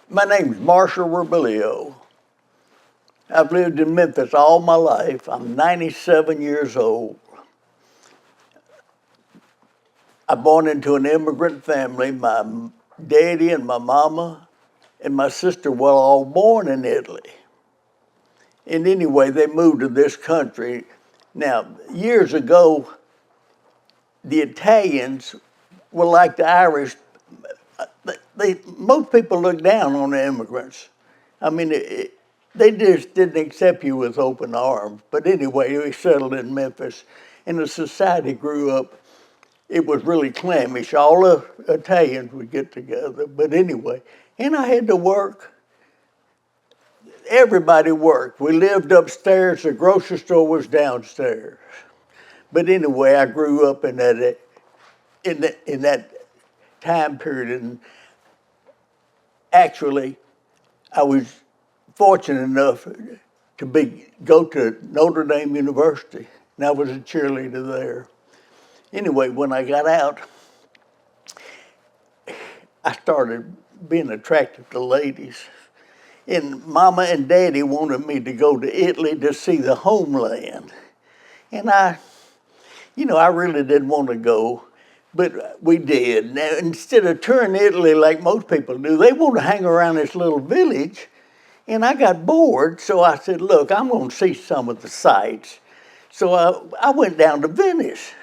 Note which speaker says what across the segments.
Speaker 1: My name is Marshall Robilio. I've lived in Memphis all my life. I'm 97 years old. I born into an immigrant family. My daddy and my mama and my sister were all born in Italy. And anyway, they moved to this country. Now, years ago, the Italians were like the Irish. Most people look down on the immigrants. I mean, they just didn't accept you with open arms. But anyway, we settled in Memphis, and the society grew up. It was really clammish. All the Italians would get together. But anyway, and I had to work. Everybody worked. We lived upstairs. The grocery store was downstairs. But anyway, I grew up in that time period, and actually, I was fortunate enough to go to Notre Dame University, and I was a cheerleader there. Anyway, when I got out, I started being attracted to ladies. And Mama and Daddy wanted me to go to Italy to see the homeland. And I really didn't want to go, but we did. Now, instead of touring Italy like most people do, they want to hang around this little village. And I got bored, so I said, look, I'm going to see some of the sights. So I went down to Venice.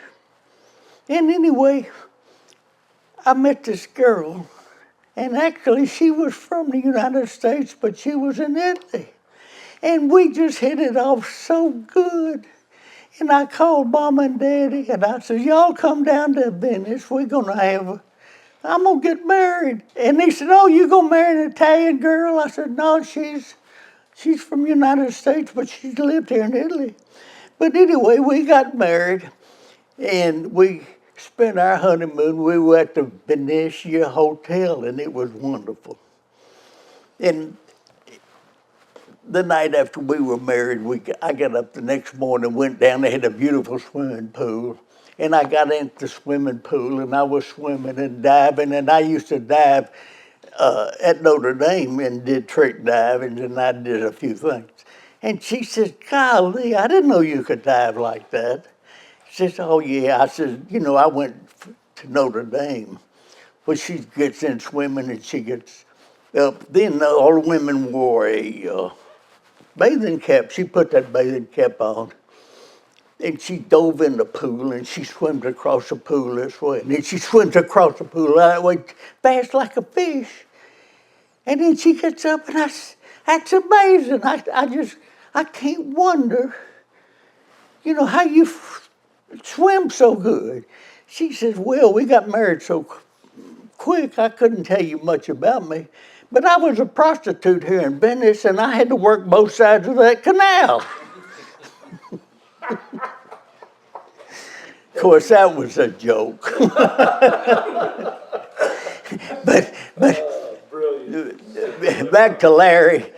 Speaker 1: And anyway, I met this girl, and actually she was from the United States, but she was in Italy. And we just hit it off so good. And I called Mom and Daddy, and I said, y'all come down to Venice. I'm going to get married. And they said, oh, you going to marry an Italian girl? I said, no, she's from the United States, but she's lived here in Italy. But anyway, we got married, and we spent our honeymoon. We were at the Venezia Hotel, and it was wonderful. And the night after we were married, I got up the next morning, went down. They had a beautiful swimming pool. And I got into the swimming pool, and I was swimming and diving. And I used to dive at Notre Dame and did trick diving, and I did a few things. And she says, golly, I didn't know you could dive like that. She says, oh, yeah. I said, I went to Notre Dame. Well, she gets in swimming, and she gets up. Then all the women wore a bathing cap. She put that bathing cap on. And she dove in the pool, and she swims across the pool this way. And then she swims across the pool that way, fast like a fish. And then she gets up, and that's amazing. I can't wonder, how you swim so good. She says, well, we got married so quick, I couldn't tell you much about me. But I was a prostitute here in Venice, and I had to work both sides of that canal. Of course, that was a joke. but back to Larry.